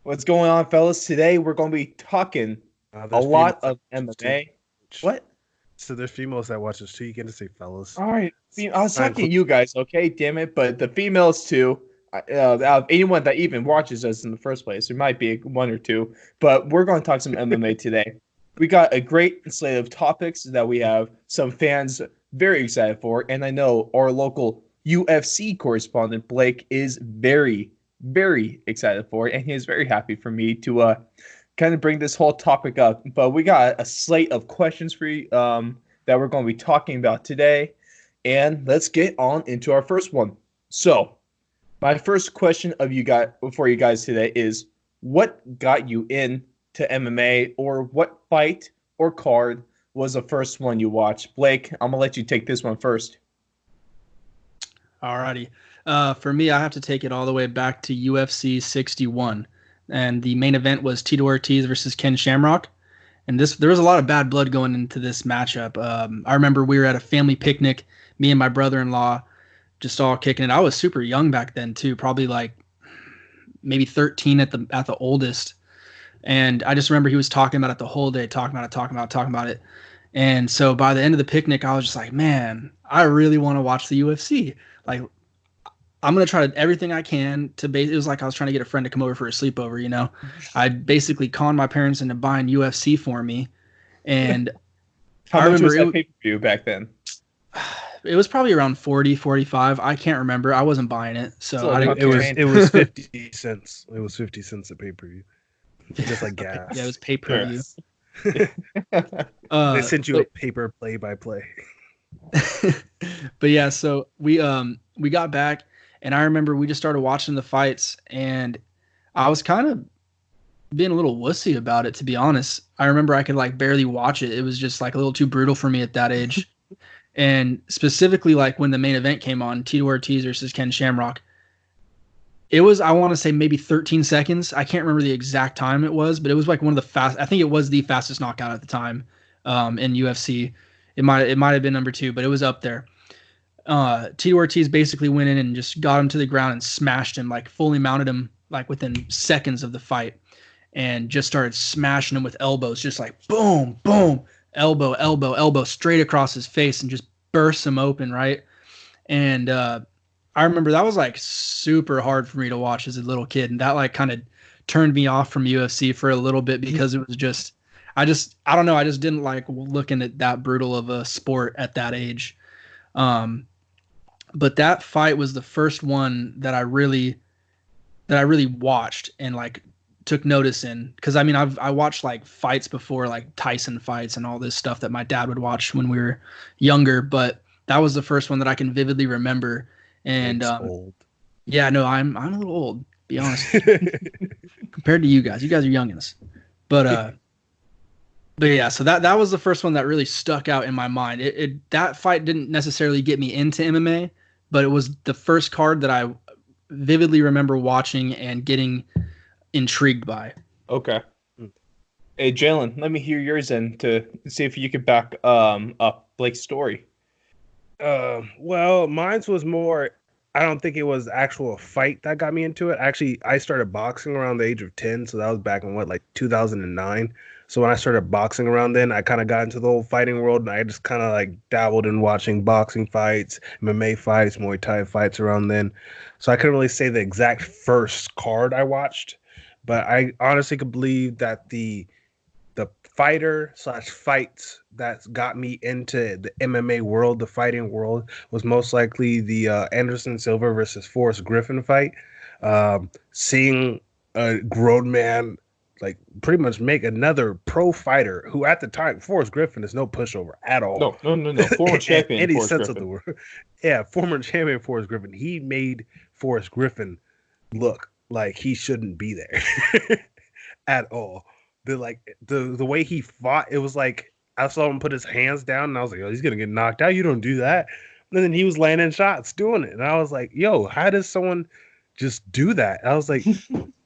What's going on, fellas? Today we're going to be talking a There's females lot that of watch this too. MMA. What? So there's females that watch this too. You can't just say fellas. All right, I was I talking include. to you guys, okay? Damn it! But the females too. Out of anyone that even watches us in the first place, there might be one or two. But we're going to talk some MMA today. We got a great slate of topics that we have some fans very excited for, and I know our local UFC correspondent Blake is very, very excited for, and he is very happy for me to kind of bring this whole topic up. But we got a slate of questions for you that we're going to be talking about today. And let's get on into our first one. So, my first question of you guys for you guys today is what got you into MMA, or what fight or card was the first one you watched? Blake, I'm gonna let you take this one first. Alrighty. For me, I have to take it all the way back to UFC 61. And the main event was Tito Ortiz versus Ken Shamrock. And there was a lot of bad blood going into this matchup. I remember we were at a family picnic, me and my brother-in-law, just all kicking it. I was super young back then too, probably like maybe 13 at the oldest. And I just remember he was talking about it the whole day, talking about it. And so by the end of the picnic, I was just like, man, I really want to watch the UFC. Like, I'm gonna try everything I can to base. It was like I was trying to get a friend to come over for a sleepover. I basically conned my parents into buying UFC for me, and How I much remember was that pay-per-view back then? it was probably around 40, 45. I can't remember. I wasn't buying it, so Still I a didn't It chunk of care. was change. it was 50 cents. It was 50 cents a pay per view, just like Yeah, it gas. was pay per view. Yes. They sent you a But paper play by play. but yeah, so we got back, and I remember we just started watching the fights, and I was kind of being a little wussy about it, to be honest. I remember I could like barely watch it. It was just like a little too brutal for me at that age. And specifically, like when the main event came on, Tito Ortiz versus Ken Shamrock, it was, I want to say, maybe 13 seconds. I can't remember the exact time it was, but it was like one of the fast. I think it was the fastest knockout at the time in UFC. It might have been number two, but it was up there. Tito Ortiz basically went in and just got him to the ground and smashed him, like fully mounted him like within seconds of the fight, and just started smashing him with elbows, just like boom, boom, elbow, elbow, elbow, straight across his face, and just burst him open, right? And I remember that was like super hard for me to watch as a little kid, and that like kind of turned me off from UFC for a little bit because it was just, I don't know, I just didn't like looking at that brutal of a sport at that age. Um, but that fight was the first one that I really watched and like took notice in, because I mean I watched like fights before, like Tyson fights and all this stuff that my dad would watch when we were younger, but that was the first one that I can vividly remember. And Blake's old. yeah, no, I'm a little old, be honest, compared to you guys. You guys are youngins, but but yeah, so that was the first one that really stuck out in my mind. That fight didn't necessarily get me into MMA, but it was the first card that I vividly remember watching and getting intrigued by. Okay. Hey, Jalen, let me hear yours and to see if you could back up Blake's story. Well, mine's was more. I don't think it was actual fight that got me into it. Actually, I started boxing around the age of 10, so that was back in what, like 2009. So when I started boxing around then, I kind of got into the whole fighting world, and I just kind of like dabbled in watching boxing fights, MMA fights, Muay Thai fights around then. So I couldn't really say the exact first card I watched, but I honestly could believe that the fighter slash fights that got me into the MMA world, the fighting world, was most likely the Anderson Silva versus Forrest Griffin fight. Seeing a grown man like pretty much make another pro fighter who at the time Forrest Griffin is no pushover at all No, no, no, no. Former in champion any Forrest sense of the Griffin. word. Yeah, former champion Forrest Griffin. He made Forrest Griffin look like he shouldn't be there at all. The way he fought, it was like I saw him put his hands down, and I was like, "Oh, he's gonna get knocked out. You don't do that." And then he was landing shots, doing it, and I was like, "Yo, how does someone just do that?" I was like,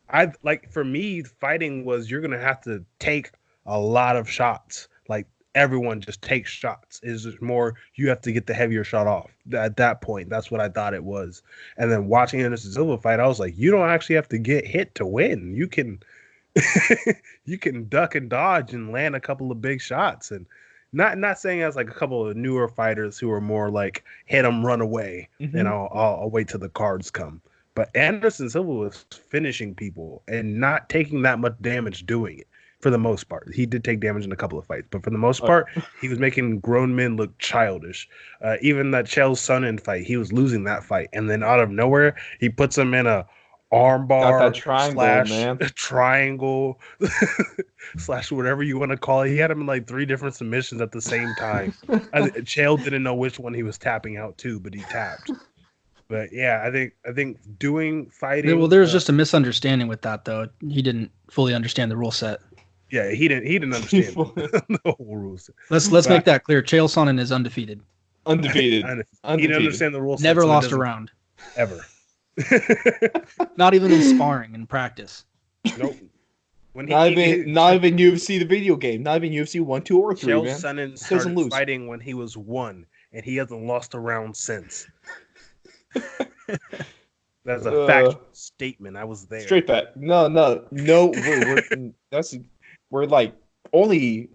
"I like for me, fighting was you're gonna have to take a lot of shots, like everyone just takes shots. It's just more you have to get the heavier shot off. At that point, that's what I thought it was. And then watching Anderson Silva fight, I was like, you don't actually have to get hit to win. You can you can duck and dodge and land a couple of big shots. And not saying as like a couple of newer fighters who are more like hit them, run away, and I'll wait till the cards come. But Anderson Silva was finishing people and not taking that much damage doing it for the most part. He did take damage in a couple of fights, but for the most part, he was making grown men look childish. Even that Chael Sonnen fight, he was losing that fight. And then out of nowhere, he puts him in a armbar triangle slash whatever you want to call it. He had him in like 3 different submissions at the same time. Chael didn't know which one he was tapping out to, but he tapped. But yeah, I think doing fighting. Well, there's just a misunderstanding with that, though. He didn't fully understand the rule set. Yeah, he didn't understand the whole rules. Let's make that clear. Chael Sonnen is undefeated. He didn't understand the rules. Never lost a round. Ever. Not even in sparring in practice. Nope. Not even UFC the video game. Not even UFC 1, 2, or 3. Chael Sonnen started fighting when he was 1, and he hasn't lost a round since. That's a factual statement. I was there. Straight back. No. We're like only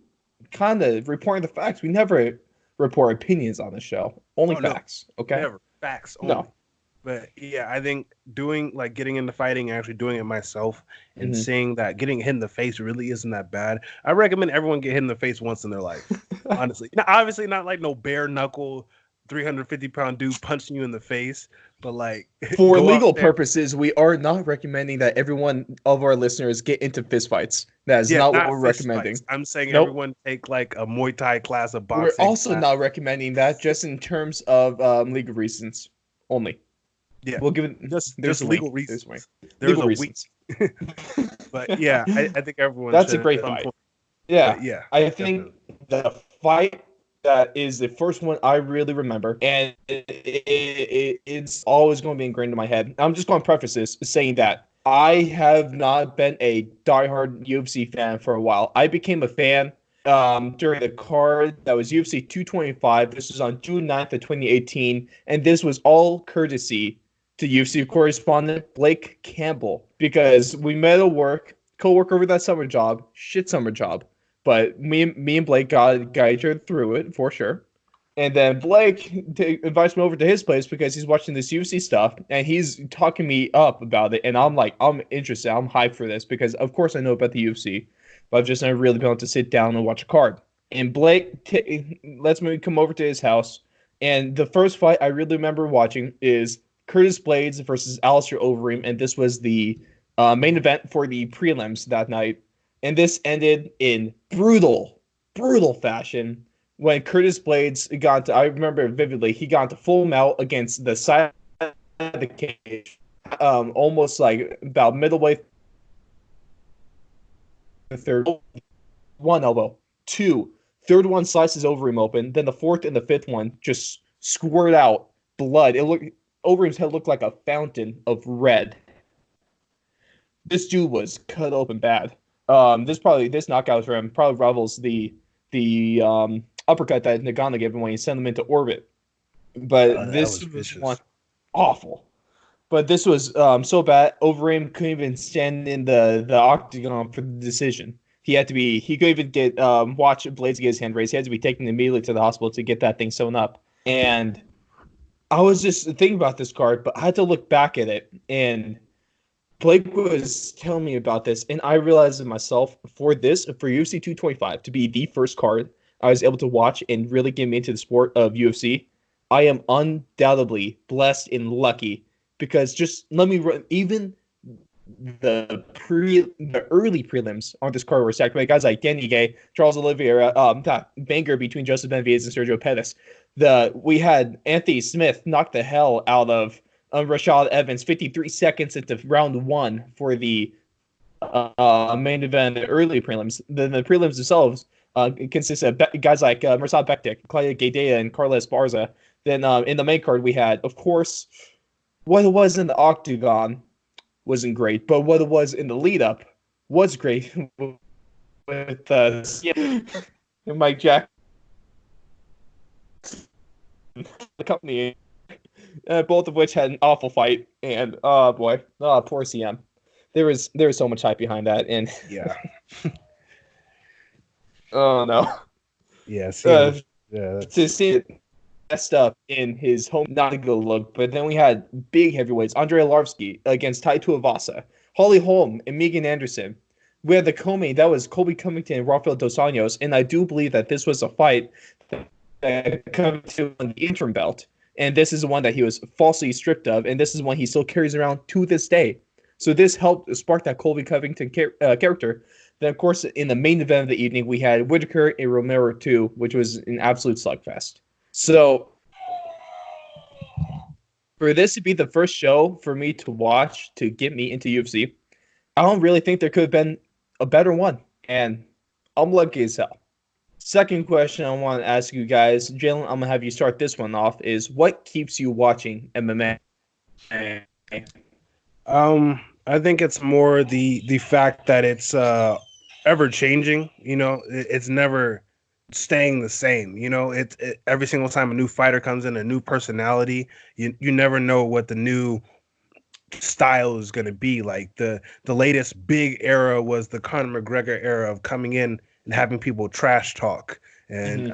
kind of reporting the facts. We never report opinions on the show. Only facts. No. Okay. Never facts. Only. No. But yeah, I think getting into fighting, actually doing it myself, and seeing that getting hit in the face really isn't that bad. I recommend everyone get hit in the face once in their life. Honestly, now, obviously not like no bare knuckle 350-pound dude punching you in the face, but like for legal purposes, we are not recommending that everyone of our listeners get into fistfights. That is not what we're recommending. Fights. I'm saying everyone take like a Muay Thai class of boxing. We're also not recommending that, just in terms of legal reasons only. Yeah, we'll give it just legal reasons. There's legal reasons. But yeah, I think everyone. That's a great fight. Yeah, I think the fight that is the first one I really remember, and it's always going to be ingrained in my head. I'm just going to preface this saying that I have not been a diehard UFC fan for a while. I became a fan during the card that was UFC 225. This was on June 9th of 2018, and this was all courtesy to UFC correspondent Blake Campbell, because we met at work, co-worker over that summer job, summer job. But me and Blake got each other through it for sure. And then Blake invites me over to his place because he's watching this UFC stuff and he's talking me up about it. And I'm like, I'm interested. I'm hyped for this because, of course, I know about the UFC, but I've just never really been able to sit down and watch a card. And Blake lets me come over to his house. And the first fight I really remember watching is Curtis Blades versus Alistair Overeem. And this was the main event for the prelims that night. And this ended in brutal fashion when Curtis Blades I remember vividly, he got into full mount against the side of the cage, almost like about middleway. The third, 1 elbow, 2, third one slices Overeem open, then the fourth and the fifth one just squirt out blood. Overeem's head looked like a fountain of red. This dude was cut open bad. This knockout for him probably rivals the uppercut that Nagano gave him when he sent him into orbit. But this was one awful. But this was so bad. Overeem couldn't even stand in the octagon for the decision. He couldn't even get watch Blades get his hand raised. He had to be taken immediately to the hospital to get that thing sewn up. And I was just thinking about this card, but I had to look back at it, and Blake was telling me about this, and I realized it myself for UFC 225 to be the first card I was able to watch and really get me into the sport of UFC. I am undoubtedly blessed and lucky because just let me run, even the early prelims on this card were stacked by guys like Danny Gay, Charles Oliveira, that banger between Joseph Benavidez and Sergio Pettis. We had Anthony Smith knock the hell out of Rashad Evans 53 seconds into round 1 for the main event, the early prelims. Then the prelims themselves consist of guys like Mirsad Bektik, Claudia Gadelha, and Carla Esparza. Then in the main card, we had, of course, what it was in the octagon wasn't great, but what it was in the lead-up was great. With and Mike Jack, the company, both of which had an awful fight. And oh boy, oh poor CM. There was so much hype behind that, and Yeah. oh no, Yeah. CM, to see it messed up in his home, not a good look. But then we had big heavyweights: Andrei Arlovsky against Tai Tuivasa, Holly Holm and Megan Anderson. We had the co-main that was Colby Covington and Rafael Dos Anjos, and I do believe that this was a fight that Covington won the interim belt, and this is the one that he was falsely stripped of, and this is one he still carries around to this day. So this helped spark that Colby Covington character. Then, of course, in the main event of the evening, we had Whitaker and Romero 2, which was an absolute slugfest. So for this to be the first show for me to watch to get me into UFC, I don't really think there could have been a better one. And I'm lucky as hell. Second question I want to ask you guys, Jalen, I'm going to have you start this one off, is what keeps you watching MMA? I think it's more the fact that it's ever changing. You know, it's never staying the same. You know, every single time a new fighter comes in, a new personality, you never know what the new style is going to be. Like the latest big era was the Conor McGregor era of coming in and having people trash talk and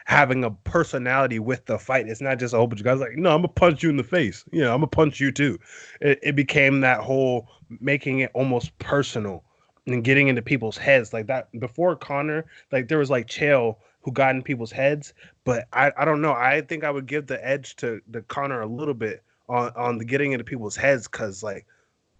having a personality with the fight. It's not just a whole bunch of guys like, no, I'm gonna punch you in the face. Yeah, I'm gonna punch you too. It became that whole making it almost personal and getting into people's heads like that. Before Conor, like there was like Chael who got in people's heads, but I don't know. I think I would give the edge to the Conor a little bit on the getting into people's heads, because like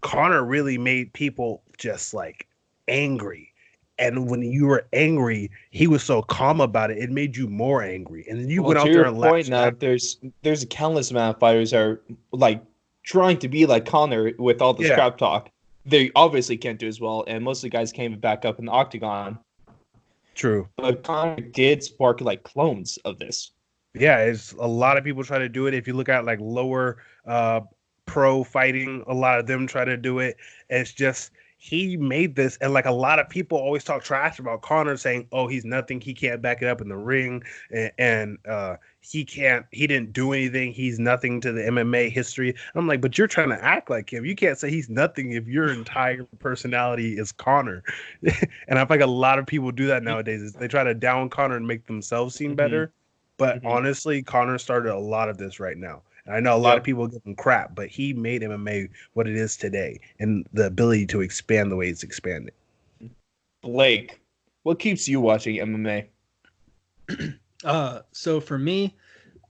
Conor really made people just like angry. And when you were angry, he was so calm about it. It made you more angry. And then you went out there and laughed. Now, there's a countless amount of fighters that are like trying to be like Conor with all the scrap talk. They obviously can't do as well, and most of the guys came back up in the octagon. True. But Conor did spark like clones of this. Yeah, it's a lot of people try to do it. If you look at like lower pro fighting, a lot of them try to do it. It's just he made this, and like a lot of people always talk trash about Conor, saying, "Oh, he's nothing. He can't back it up in the ring, and he didn't do anything. He's nothing to the MMA history." I'm like, but you're trying to act like him. You can't say he's nothing if your entire personality is Conor. And I feel like a lot of people do that nowadays. Is they try to down Conor and make themselves seem better. But honestly, Conor started a lot of this right now. And I know a lot of people give him crap, but he made MMA what it is today and the ability to expand the way it's expanding. Blake, what keeps you watching MMA? So for me,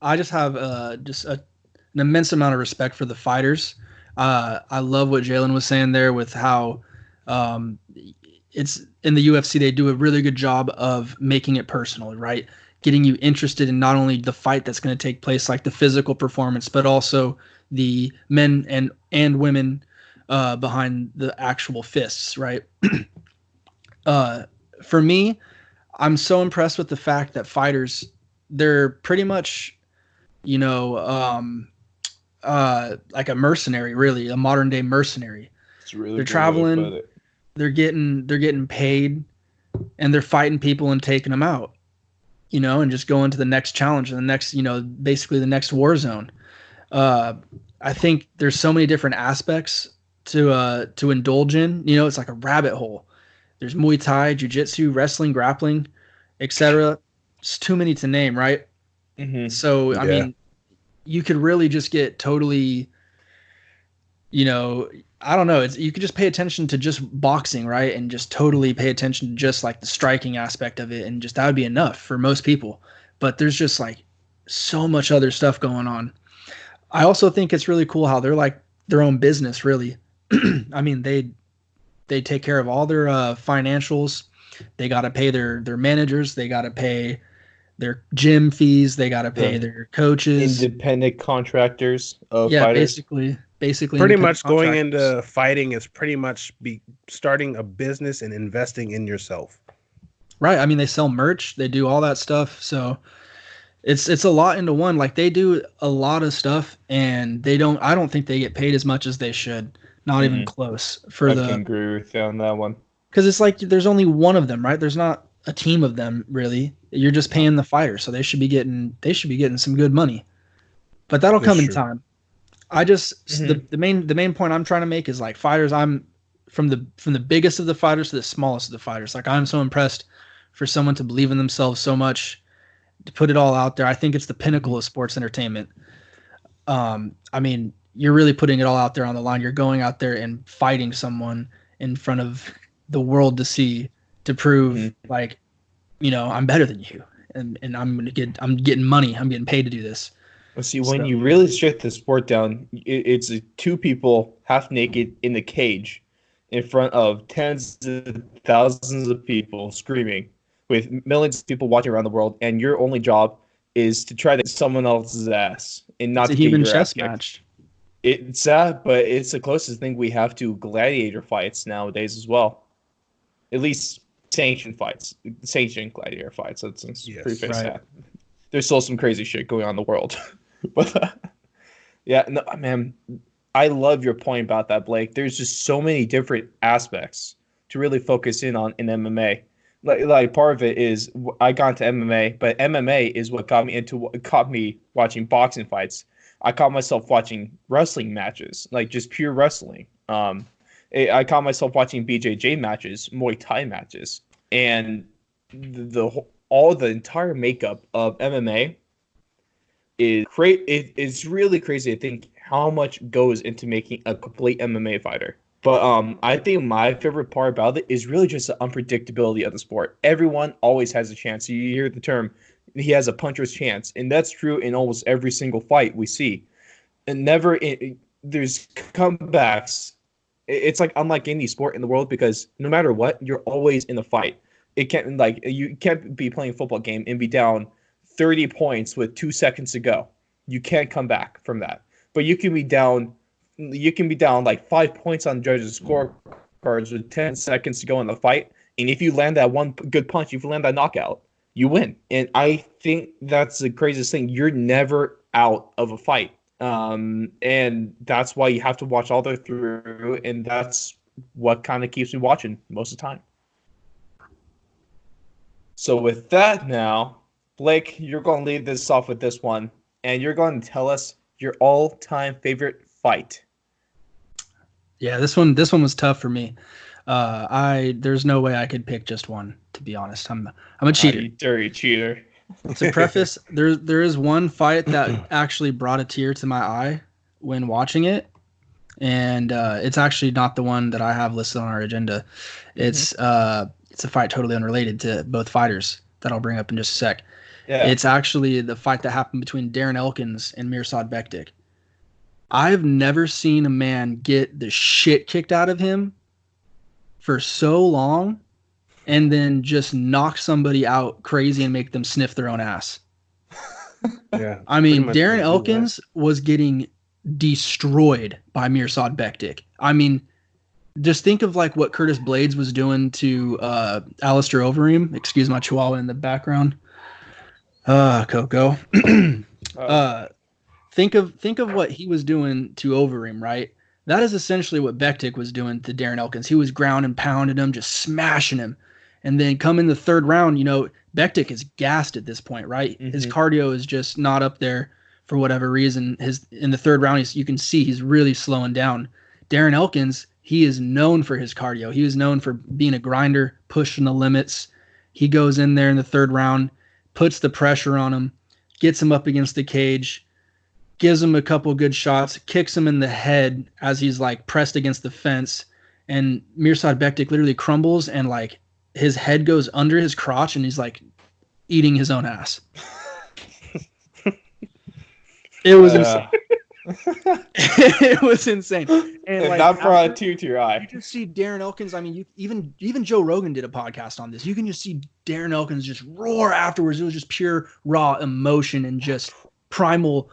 I just have an immense amount of respect for the fighters. I love what Jalen was saying there with how it's in the UFC, they do a really good job of making it personal, right? Getting you interested in not only the fight that's going to take place, like the physical performance, but also the men and women behind the actual fists, right? For me, I'm so impressed with the fact that fighters, they're pretty much, like a mercenary, really, a modern day mercenary. It's really they're traveling, they're getting paid, and they're fighting people and taking them out. And just going to the next challenge and the next, basically the next war zone. I think there's so many different aspects to indulge in. It's like a rabbit hole. There's Muay Thai, Jiu-Jitsu, wrestling, grappling, etc. It's too many to name, right? So, I mean, you could really just get totally, I don't know. You could just pay attention to just boxing, right? And just totally pay attention to just like the striking aspect of it. And just that would be enough for most people. But there's just like so much other stuff going on. I also think it's really cool how they're like their own business, really. I mean, they take care of all their financials. They got to pay their managers. They got to pay their gym fees. They got to pay their coaches. Independent contractors of fighters. Basically pretty much going into fighting is pretty much starting a business and investing in yourself. Right. I mean, they sell merch, they do all that stuff. So it's a lot into one. Like they do a lot of stuff and I don't think they get paid as much as they should. Not even close I can agree with you on that one. Because it's like there's only one of them, right? There's not a team of them really. You're just paying the fighter, so they should be getting some good money. But that'll come in time. I just the main point I'm trying to make is like fighters. I'm from the biggest of the fighters to the smallest of the fighters. Like I'm so impressed for someone to believe in themselves so much, to put it all out there. I think it's the pinnacle of sports entertainment. I mean, you're really putting it all out there on the line. You're going out there and fighting someone in front of the world to see, to prove like, I'm better than you, and I'm getting money. I'm getting paid to do this. Well, see, when you really strip the sport down, it's two people half naked in the cage in front of tens of thousands of people screaming with millions of people watching around the world, and your only job is to try to get someone else's ass and not it's to a human get your chess ass kicked. match. It's sad, but it's the closest thing we have to gladiator fights nowadays as well. At least sanctioned gladiator fights. That's pretty sad. There's still some crazy shit going on in the world. But yeah, no, man, I love your point about that, Blake. There's just so many different aspects to really focus in on in MMA. Like part of it is I got into MMA, but MMA is what got me watching boxing fights. I caught myself watching wrestling matches, like just pure wrestling. I caught myself watching BJJ matches, Muay Thai matches, and the entire makeup of MMA is great. It's really crazy to think how much goes into making a complete MMA fighter. But I think my favorite part about it is really just the unpredictability of the sport. Everyone always has a chance. You hear the term, he has a puncher's chance, and that's true in almost every single fight we see. And there's comebacks. It's like unlike any sport in the world, because no matter what, you're always in a fight. You can't be playing a football game and be down 30 points with 2 seconds to go. You can't come back from that. But you can be down like 5 points on judges' scorecards with 10 seconds to go in the fight. And if you land that one good punch, if you land that knockout, you win. And I think that's the craziest thing. You're never out of a fight. And that's why you have to watch all the way through. And that's what kind of keeps me watching most of the time. So with that now, Blake, you're going to lead this off with this one, and you're going to tell us your all-time favorite fight. Yeah, this one was tough for me. There's no way I could pick just one, to be honest. I'm a cheater. You dirty cheater. To preface, there is one fight that actually brought a tear to my eye when watching it, and it's actually not the one that I have listed on our agenda. It's a fight totally unrelated to both fighters that I'll bring up in just a sec. Yeah. It's actually the fight that happened between Darren Elkins and Mirsad Bektic. I've never seen a man get the shit kicked out of him for so long and then just knock somebody out crazy and make them sniff their own ass. Yeah. I mean, Darren Elkins was getting destroyed by Mirsad Bektic. I mean, just think of like what Curtis Blades was doing to Alistair Overeem. Excuse my chihuahua in the background. Coco. Think of what he was doing to Overeem, right? That is essentially what Bektic was doing to Darren Elkins. He was ground and pounding him, just smashing him. And then come in the third round, Bektic is gassed at this point, right? Mm-hmm. His cardio is just not up there for whatever reason. In the third round, you can see he's really slowing down. Darren Elkins, he is known for his cardio. He is known for being a grinder, pushing the limits. He goes in there in the third round, puts the pressure on him, gets him up against the cage, gives him a couple good shots, kicks him in the head as he's like pressed against the fence. And Mirsad Bektic literally crumbles and like his head goes under his crotch and he's like eating his own ass. It was insane. It was insane. And like, that brought a tear to your eye. You just see Darren Elkins. I mean, even Joe Rogan did a podcast on this. You can just see Darren Elkins just roar afterwards. It was just pure raw emotion and just primal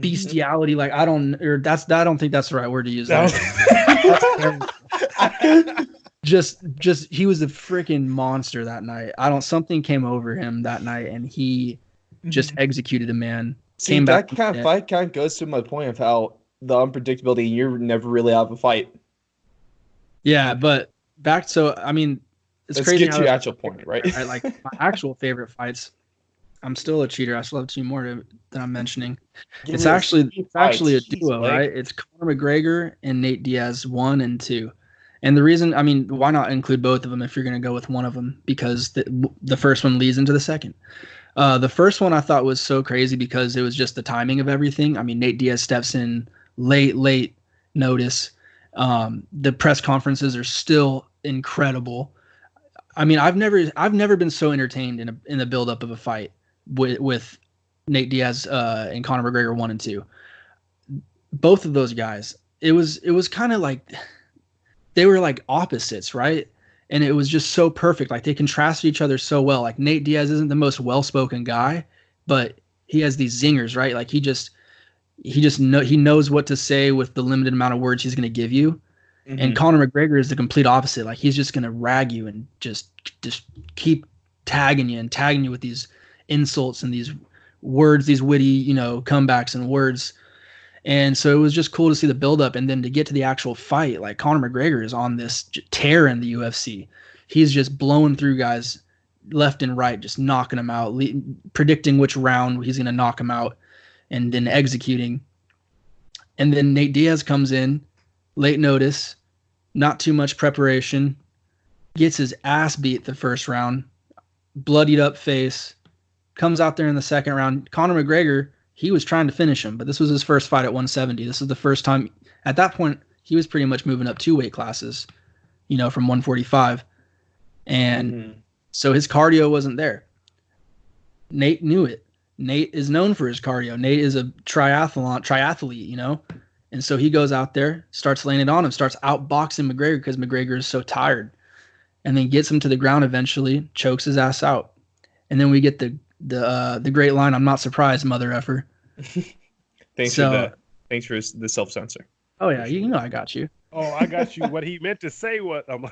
bestiality. Like I don't think that's the right word to use. Just he was a freaking monster that night. Something came over him that night and he just executed a man. See, that kind of fight kind of goes to my point of how the unpredictability, you're never really out of a fight. Yeah, but back, so, I mean, it's Let's crazy. Let's get to your actual point, right? Like, my actual favorite fights, I'm still a cheater. I still have two more that I'm mentioning. Give It's me those actually three it's actually a fights. Jeez, duo, Blake. right? It's Conor McGregor and Nate Diaz 1 and 2. And the reason, I mean, why not include both of them if you're going to go with one of them? Because the first one leads into the second. The first one I thought was so crazy because it was just the timing of everything. I mean, Nate Diaz steps in late notice. The press conferences are still incredible. I mean, I've never been so entertained in the build up of a fight with Nate Diaz and Conor McGregor 1 and 2. Both of those guys, it was kind of like they were like opposites, right? And it was just so perfect. Like they contrasted each other so well. Like Nate Diaz isn't the most well-spoken guy, but he has these zingers, right? Like he knows what to say with the limited amount of words he's going to give you. And Mm-hmm. Conor McGregor is the complete opposite. Like he's just going to rag you and just keep tagging you with these insults and these words, these witty, comebacks and words. And so it was just cool to see the buildup, and then to get to the actual fight. Like Conor McGregor is on this tear in the UFC. He's just blowing through guys left and right, just knocking them out, predicting which round he's going to knock them out, and then executing. And then Nate Diaz comes in, late notice, not too much preparation, gets his ass beat the first round, bloodied up face, comes out there in the second round. Conor McGregor, he was trying to finish him, but this was his first fight at 170. This is the first time. At that point, he was pretty much moving up 2 weight classes, from 145. And Mm-hmm. so his cardio wasn't there. Nate knew it. Nate is known for his cardio. Nate is a triathlete, And so he goes out there, starts laying it on him, starts outboxing McGregor because McGregor is so tired. And then gets him to the ground eventually, chokes his ass out. And then we get the great line, "I'm not surprised, mother effer." Thanks for So, that. Thanks for the self censor. oh yeah, you know I got you. Oh, I got you. What he meant to say. What? What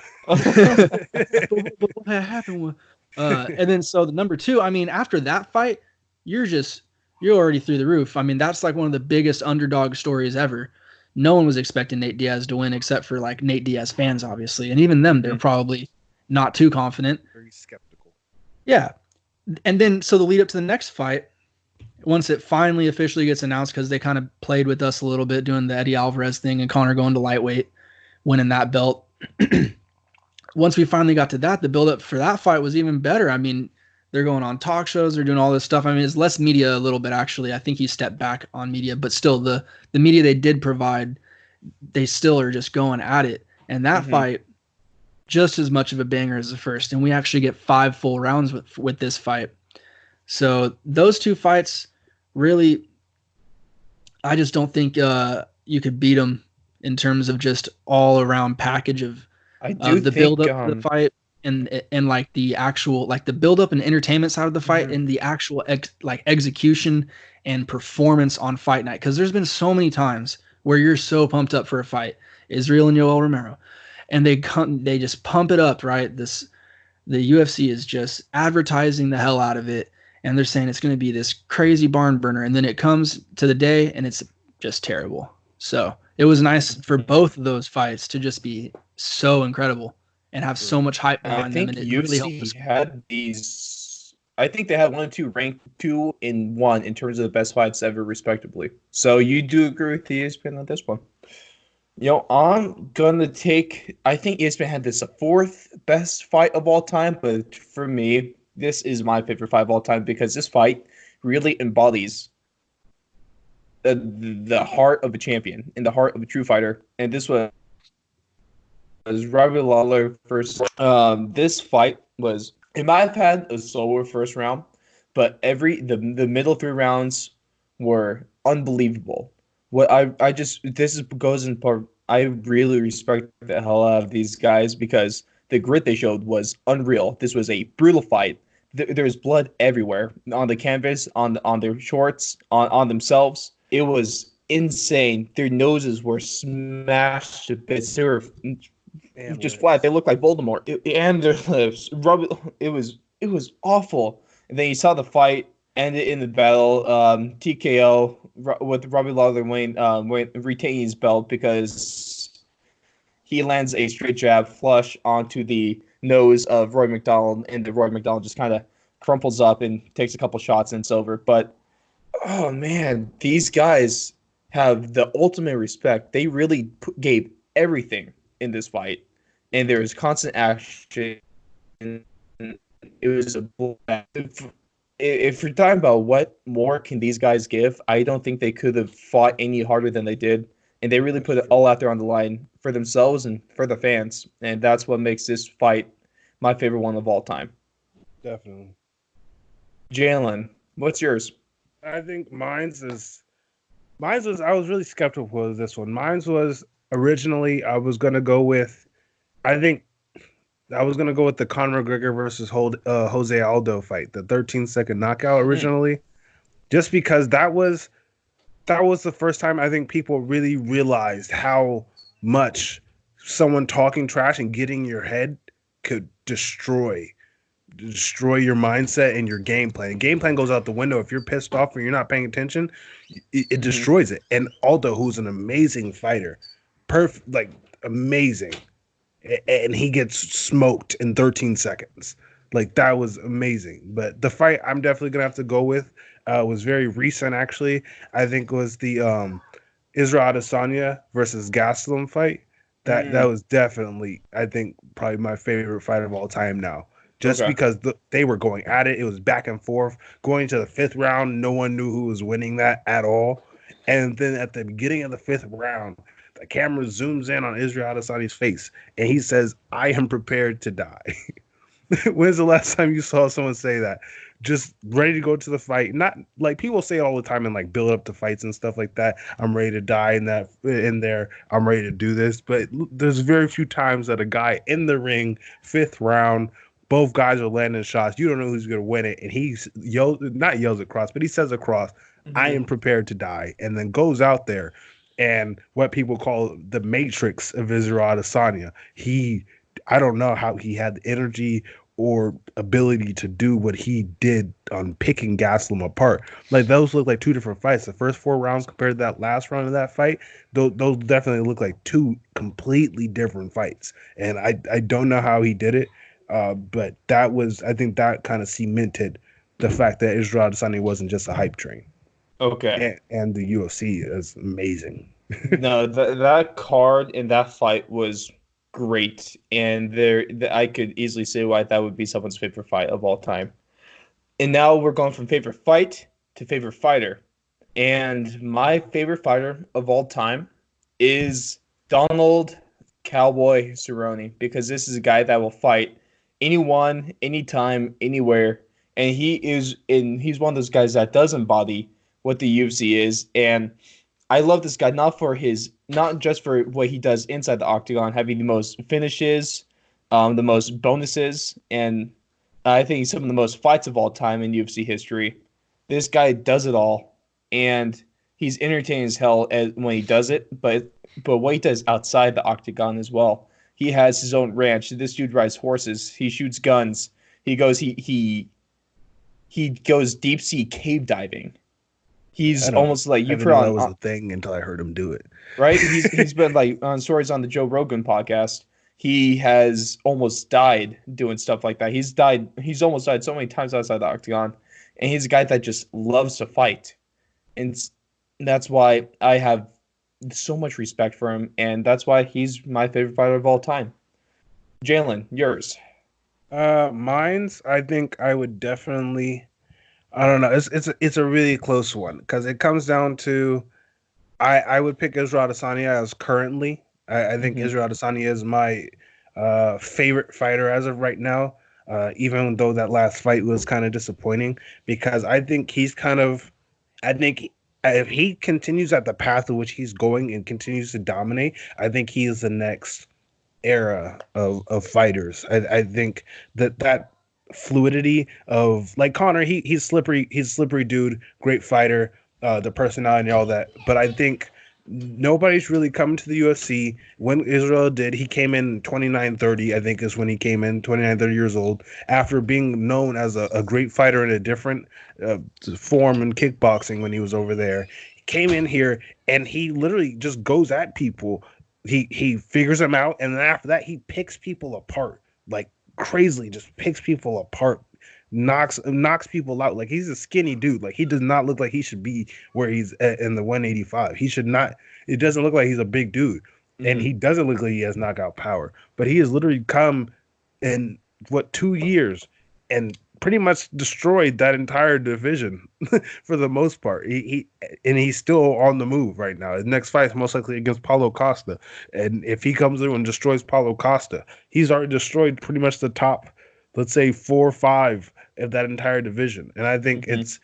happened was, and then so the number two. I mean, after that fight, you're already through the roof. I mean, that's like one of the biggest underdog stories ever. No one was expecting Nate Diaz to win except for like Nate Diaz fans, obviously, and even them, they're probably not too confident. Very skeptical. Yeah, and then so the lead up to the next fight, once it finally officially gets announced, because they kind of played with us a little bit doing the Eddie Alvarez thing and Conor going to lightweight, winning that belt. Once we finally got to that, the build-up for that fight was even better. I mean, they're going on talk shows, they're doing all this stuff. I mean, it's less media a little bit, actually. I think he stepped back on media, but still the media they did provide, they still are just going at it. And that fight, just as much of a banger as the first. And we actually get 5 full rounds with this fight. So those two fights, really, I just don't think you could beat them in terms of just all around package of the build up to the fight and like the actual, like the build up and entertainment side of the fight and the actual execution and performance on fight night. Because there's been so many times where you're so pumped up for a fight, Israel and Yoel Romero, and they just pump it up, right? The UFC is just advertising the hell out of it. And they're saying it's going to be this crazy barn burner. And then it comes to the day and it's just terrible. So it was nice for both of those fights to just be so incredible and have so much hype behind them. And it UFC really helped us. had these. I think they had 1 and 2 ranked 2 and 1 in terms of the best fights ever, respectively. So you do agree with the ESPN on this one? I'm gonna take. I think ESPN had this 4th best fight of all time, but for me, this is my favorite fight of all time because this fight really embodies the heart of a champion and the heart of a true fighter. And this was Robbie Lawler versus. This fight was. It might have had a slower first round, but the middle 3 rounds were unbelievable. Goes in part. I really respect the hell out of these guys because the grit they showed was unreal. This was a brutal fight. There's blood everywhere on the canvas, on their shorts, on themselves. It was insane. Their noses were smashed to bits. They were just flat. They looked like Voldemort. And their lips. It was awful. And then you saw the fight ended in the battle. TKO with Robbie Lawler retaining his belt because he lands a straight jab flush onto the nose of Roy McDonald, and the Roy McDonald just kind of crumples up and takes a couple shots and it's over. But oh man, these guys have the ultimate respect. They really gave everything in this fight, and there was constant action. It was a if you're talking about what more can these guys give, I don't think they could have fought any harder than they did, and they really put it all out there on the line for themselves and for the fans, and that's what makes this fight my favorite one of all time. Definitely. Jalen, what's yours? I think mine's was I was really skeptical with this one. Mine's was originally I was gonna go with I think I was gonna go with the Conor McGregor versus Jose Aldo fight, the 13-second knockout originally, just because that was the first time I think people really realized how much someone talking trash and getting your head could destroy your mindset and your game plan. Game plan goes out the window if you're pissed off or you're not paying attention. It destroys it. And Aldo, who's an amazing fighter, like amazing, and he gets smoked in 13 seconds. Like that was amazing. But the fight I'm definitely gonna have to go with was very recent actually. I think was the Israel Adesanya versus Gastelum fight. That was definitely I think probably my favorite fight of all time now. Just because they were going at it. It was back and forth. Going to the 5th round, no one knew who was winning that at all. And then at the beginning of the 5th round, the camera zooms in on Israel Adesanya's face, and he says, "I am prepared to die." When's the last time you saw someone say that? Just ready to go to the fight. Not like people say it all the time and like build up to fights and stuff like that. I'm ready to die in there. I'm ready to do this. But there's very few times that a guy in the ring, 5th round, both guys are landing shots. You don't know who's going to win it. And he not yells across, but he says across, "I am prepared to die." And then goes out there and what people call the matrix of Israel Adesanya. I don't know how he had the energy or ability to do what he did on picking Gastelum apart. Like those look like two different fights. The first 4 rounds compared to that last round of that fight, those definitely look like two completely different fights. And I don't know how he did it. But I think that kind of cemented the fact that Israel Adesanya wasn't just a hype train. Okay. And the UFC is amazing. No, that card in that fight was great, and I could easily say why that would be someone's favorite fight of all time. And now we're going from favorite fight to favorite fighter, and my favorite fighter of all time is Donald Cowboy Cerrone, because this is a guy that will fight anyone, anytime, anywhere, and he's one of those guys that does embody what the UFC is. And I love this guy not just for what he does inside the octagon, having the most finishes, the most bonuses, and I think some of the most fights of all time in UFC history. This guy does it all, and he's entertaining as hell when he does it. But what he does outside the octagon as well. He has his own ranch. This dude rides horses. He shoots guns. He goes deep sea cave diving. He's almost like you put on. That was a thing until I heard him do it. Right? He's been like on stories on the Joe Rogan podcast. He has almost died doing stuff like that. He's almost died so many times outside the octagon, and he's a guy that just loves to fight, and that's why I have so much respect for him, and that's why he's my favorite fighter of all time. Jalen, yours. Mine's. I think I would definitely. I don't know. It's a really close one because it comes down to. I would pick Israel Adesanya as currently. I think Israel Adesanya is my favorite fighter as of right now. Even though that last fight was kind of disappointing, because I think if he continues at the path of which he's going and continues to dominate, I think he is the next era of fighters. I think that fluidity of like Conor, he's slippery dude, great fighter, the personality and all that. But I think nobody's really coming to the UFC. When Israel did, he came in 29-30, I think is when he came in, 29-30 years old, after being known as a great fighter in a different form in kickboxing when he was over there. He came in here and he literally just goes at people. He figures them out, and then after that, he picks people apart, like crazily just picks people apart. knocks people out. Like, he's a skinny dude. Like, he does not look like he should be where he's at in the 185. He should not. It doesn't look like he's a big dude, and he doesn't look like he has knockout power. But he has literally come in 2 years and pretty much destroyed that entire division for the most part. He's still on the move right now. His next fight is most likely against Paulo Costa, and if he comes through and destroys Paulo Costa, he's already destroyed pretty much the top, let's say 4 or 5 of that entire division. And I think it's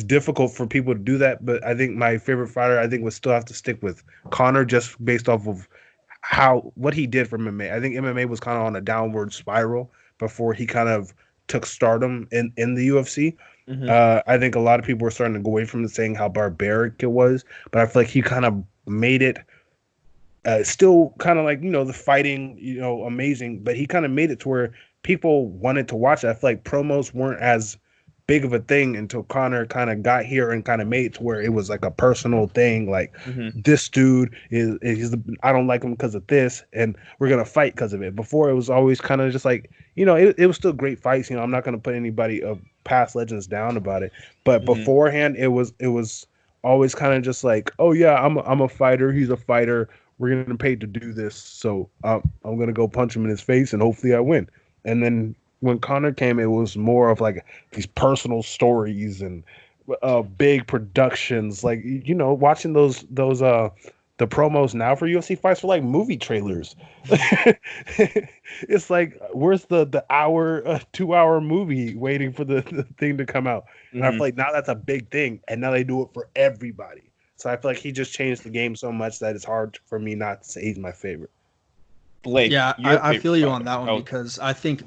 difficult for people to do that. But I think my favorite fighter, I think, would still have to stick with Conor, just based off of what he did for MMA. I think MMA was kind of on a downward spiral before he kind of took stardom in the UFC. I think a lot of people were starting to go away from it, saying how barbaric it was, but I feel like he kind of made it still kind of like, the fighting, amazing, but he kind of made it to where people wanted to watch it. I feel like promos weren't as big of a thing until Conor kind of got here and kind of made it to where it was like a personal thing. Like, this dude I don't like him because of this, and we're gonna fight because of it. Before, it was always kind of just like, it was still great fights. I'm not gonna put anybody of past legends down about it, but beforehand, it was always kind of just like, oh yeah, I'm a fighter. He's a fighter. We're getting paid to do this, so I'm gonna go punch him in his face and hopefully I win. And then when Conor came, it was more of like these personal stories and big productions. Like, watching those the promos now for UFC fights for like movie trailers. It's like, where's the hour 2-hour movie waiting for the thing to come out? And I feel like now that's a big thing, and now they do it for everybody. So I feel like he just changed the game so much that it's hard for me not to say he's my favorite. Blake, yeah, I feel you on that one, because I think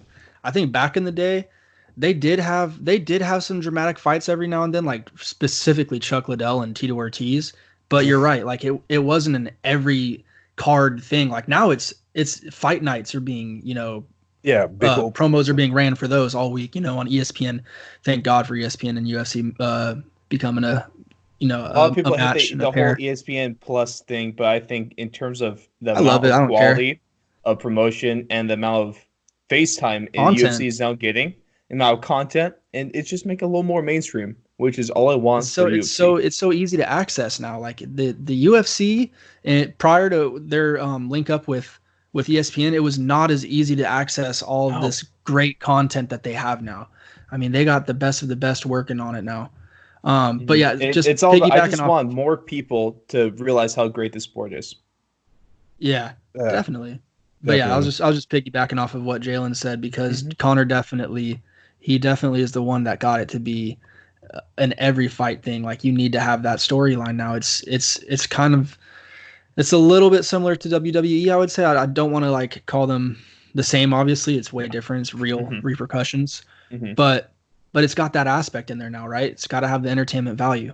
back in the day, they did have some dramatic fights every now and then, like specifically Chuck Liddell and Tito Ortiz. But you're right, like it wasn't an every card thing. Like, now it's fight nights are being, promos are being ran for those all week, on ESPN. Thank God for ESPN and UFC becoming a lot of people hate the whole ESPN Plus thing, but I think in terms of the amount of quality of promotion and the amount of FaceTime UFC is now getting, the amount of content, and it's just make it a little more mainstream, which is all I want. So it's so easy to access now. Like the UFC, and prior to their link up with ESPN, it was not as easy to access all of this great content that they have now. I mean, they got the best of the best working on it now. But yeah, I just want more people to realize how great this sport is. Yeah, definitely. But yeah, I was just piggybacking off of what Jalen said, because Conor definitely is the one that got it to be an every fight thing. Like, you need to have that storyline now. It's kind of, it's a little bit similar to WWE, I would say. I don't want to like call them the same. Obviously, it's way different. It's real repercussions, but it's got that aspect in there now, right? It's got to have the entertainment value.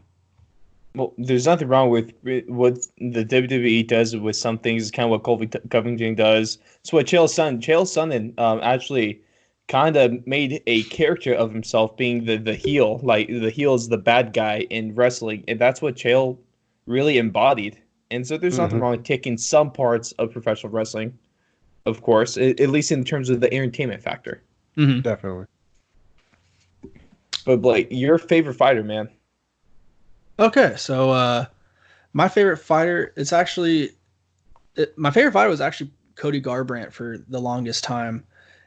Well, there's nothing wrong with what the WWE does with some things. It's kind of what Colby Covington does. It's what Chael Sonnen actually kind of made a character of himself, being the heel. Like, the heel is the bad guy in wrestling, and that's what Chael really embodied. And so there's nothing wrong with taking some parts of professional wrestling, of course, at least in terms of the entertainment factor. Definitely. But Blake, your favorite fighter, man. Okay, so my favorite fighter was actually Cody Garbrandt for the longest time,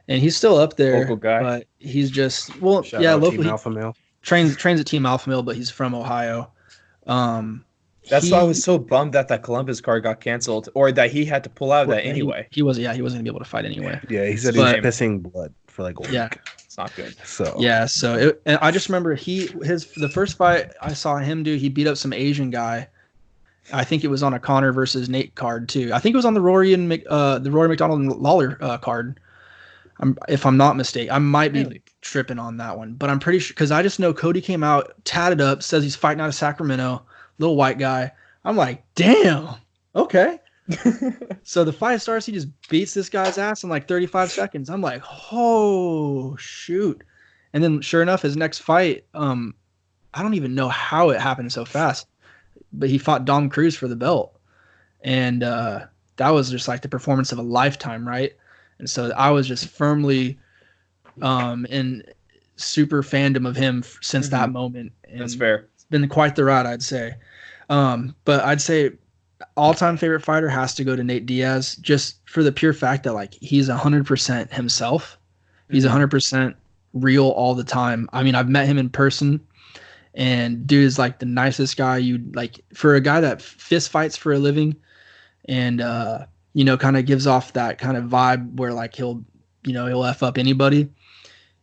and he's still up there. Local guy, but he's just local. Team Alpha Male. Trains at Team Alpha Male, but he's from Ohio. That's why I was so bummed that Columbus card got canceled, or that he had to pull out of that anyway. He wasn't gonna be able to fight anyway. Yeah, he said he was pissing blood for like a week. Yeah. It's not good. And I just remember the first fight I saw him do, he beat up some Asian guy. I think it was on a Conor versus Nate card too. I think it was on the Rory McDonald and Lawler card. If I'm not mistaken, I might be tripping on that one, but I'm pretty sure, because I just know Cody came out tatted up, says he's fighting out of Sacramento, little white guy. I'm like, damn, okay. So the fight starts, he just beats this guy's ass in like 35 seconds. I'm like, oh shoot. And then sure enough, his next fight, I don't even know how it happened so fast, but he fought Dom Cruz for the belt. And that was just like the performance of a lifetime, right? And so I was just firmly in super fandom of him since that moment. And that's fair. It's been quite the ride, I'd say. But I'd say all-time favorite fighter has to go to Nate Diaz, just for the pure fact that like he's 100% himself. He's 100% real all the time. I mean, I've met him in person, and dude is like the nicest guy. You'd like, for a guy that fist fights for a living, and kind of gives off that kind of vibe where like he'll F up anybody.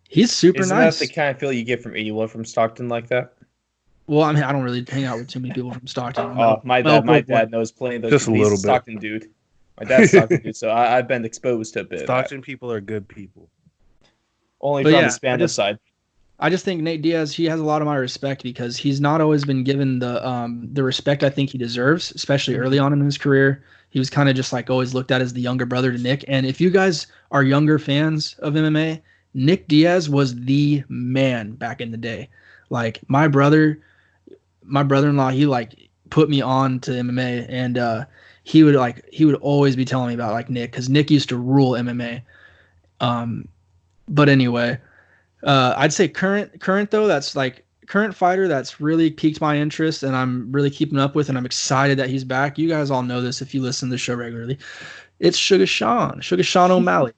He's super Isn't nice. that the kind of feel you get from anyone from Stockton like that? Well, I mean, I don't really hang out with too many people from Stockton. My dad knows plenty of those. Just a little bit. Stockton dude. My dad's Stockton dude, so I've been exposed to a bit. Stockton people are good people. Only from the Spanish side. I just think Nate Diaz, he has a lot of my respect because he's not always been given the respect I think he deserves, especially early on in his career. He was kind of just like always looked at as the younger brother to Nick. And if you guys are younger fans of MMA, Nick Diaz was the man back in the day. Like my brother-in-law, he like put me on to MMA, and he would always be telling me about like Nick, because Nick used to rule MMA. But anyway, I'd say current though, that's like current fighter that's really piqued my interest and I'm really keeping up with, and I'm excited that he's back. You guys all know this if you listen to the show regularly. It's Sugar Sean O'Malley.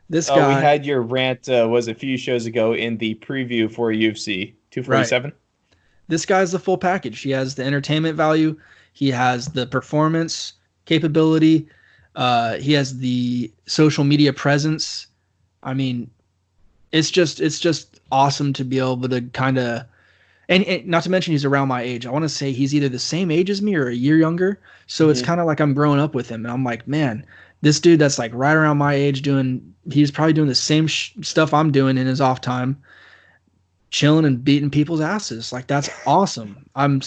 This guy. We had your rant was a few shows ago in the preview for UFC 247. Right. This guy's the full package. He has the entertainment value. He has the performance capability. He has the social media presence. I mean, it's just awesome to be able to kind of, and not to mention he's around my age. I want to say he's either the same age as me or a year younger. So it's kind of like I'm growing up with him, and I'm like, man, this dude that's like right around my age he's probably doing the same stuff I'm doing in his off time, chilling and beating people's asses. Like, that's awesome. I'm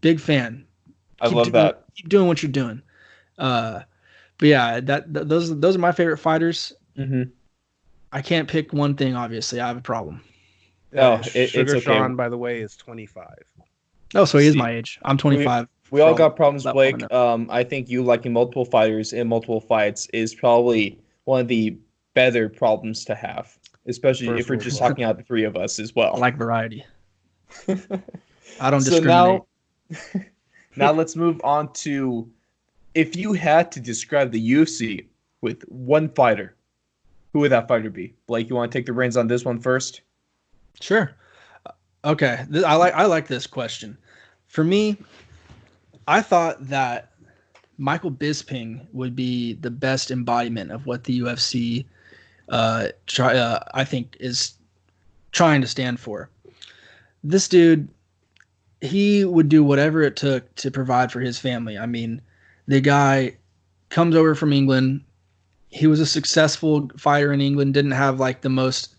big fan. I love that. Keep doing what you're doing. But yeah, those are my favorite fighters. Mm-hmm. I can't pick one thing. Obviously, I have a problem. Sugar it's okay. Sean, by the way, is 25. Oh, so he is my age. I'm 25. We all got problems, Blake. I think you liking multiple fighters in multiple fights is probably one of the better problems to have, especially if we're just talking out the three of us as well. I like variety. I don't discriminate. Now let's move on to, if you had to describe the UFC with one fighter, who would that fighter be? Blake, you want to take the reins on this one first? Sure. Okay. I like this question. For me, I thought that Michael Bisping would be the best embodiment of what the UFC I think is trying to stand for. This dude, he would do whatever it took to provide for his family. I mean, the guy comes over from England. He was a successful fighter in England, didn't have like the most,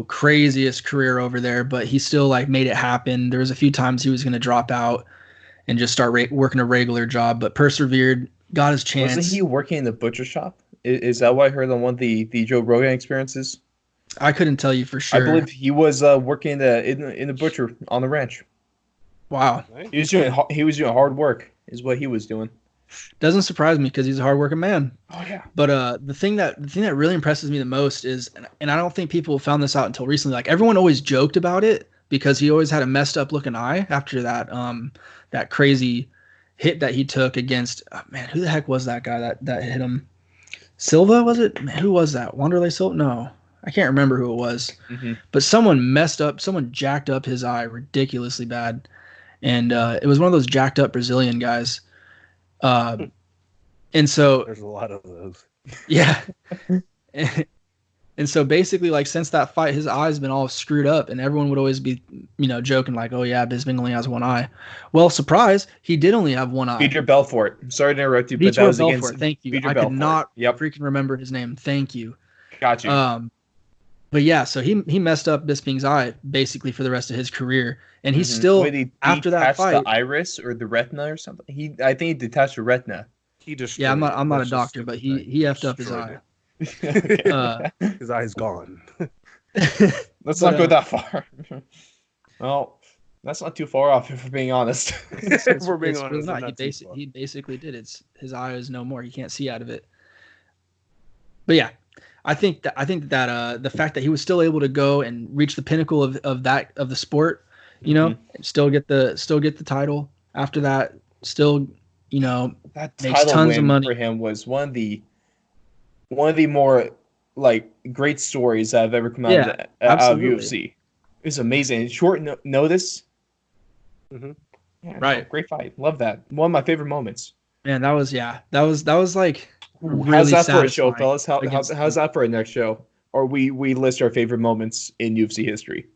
craziest career over there, but he still like made it happen. There was a few times he was going to drop out and just start working a regular job, but persevered, got his chance. Wasn't he working in the butcher shop? Is that what I heard on one of the Joe Rogan experiences? I couldn't tell you for sure. I believe he was working in the butcher on the ranch. Wow. He was doing hard work, is what he was doing. Doesn't surprise me because he's a hardworking man. Oh yeah. But the thing that really impresses me the most is, and I don't think people found this out until recently. Like, everyone always joked about it because he always had a messed up looking eye after that crazy hit that he took against. Oh, man, who the heck was that guy that hit him? Silva, was it? Man, who was that? Wanderlei Silva? No, I can't remember who it was. Mm-hmm. But someone jacked up his eye ridiculously bad, and it was one of those jacked up Brazilian guys. And so there's a lot of those. Yeah. And so basically, like, since that fight, his eye's been all screwed up, and everyone would always be, joking like, oh yeah, Bisping only has one eye. Well, surprise, he did only have one eye. Vitor Belfort. Sorry to interrupt you, but that was Belfort. against Thank you. Vitor I Belfort. could not freaking remember his name. Thank you. Got you. But yeah, so he messed up Bisping's eye basically for the rest of his career, and he's still after that fight. The iris or the retina or something. I think he detached the retina. He just I'm not a doctor, but he effed up his eye. His eye's gone. Let's not go that far. Well, that's not too far off, if we're being honest. If we're being honest, really not. He basically did. His eye is no more. He can't see out of it. But yeah, I think that the fact that he was still able to go and reach the pinnacle of the sport, and still get the title after that, still, That makes title tons of win money. for him was one of the more like great stories that have ever come out Yeah, of absolutely. UFC. It was amazing. Short notice. Mhm. Yeah, Right. great fight. Love that. One of my favorite moments. Man, that was like Ooh, how's really that for a show, satisfying fellas? How's that for a next show? Or we list our favorite moments in UFC history.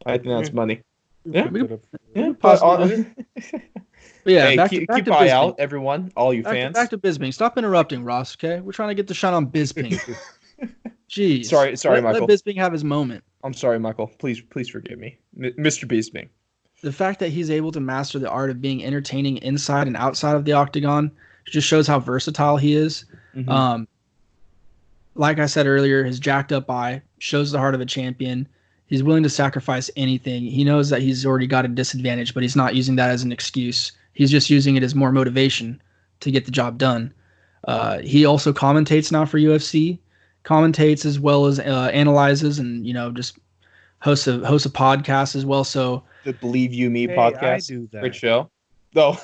I think that's money. Yeah, We could yeah. But possibly do it. But yeah, hey, back to keep eye Bisping. out, everyone, all you fans. Back to Bisping. Stop interrupting, Ross. Okay, we're trying to get the shine on Bisping. Jeez. Sorry, let Michael. Bisping have his moment. I'm sorry, Michael. Please forgive me, Mr. Bisping. The fact that he's able to master the art of being entertaining inside and outside of the octagon just shows how versatile he is. Mhm. Like I said earlier, his jacked up eye shows the heart of a champion. He's willing to sacrifice anything. He knows that he's already got a disadvantage, but he's not using that as an excuse. He's just using it as more motivation to get the job done. He also commentates now for UFC, commentates as well as analyzes, and just hosts a podcast as well. So The Believe You Me Hey, I podcast. do that. Great show. No.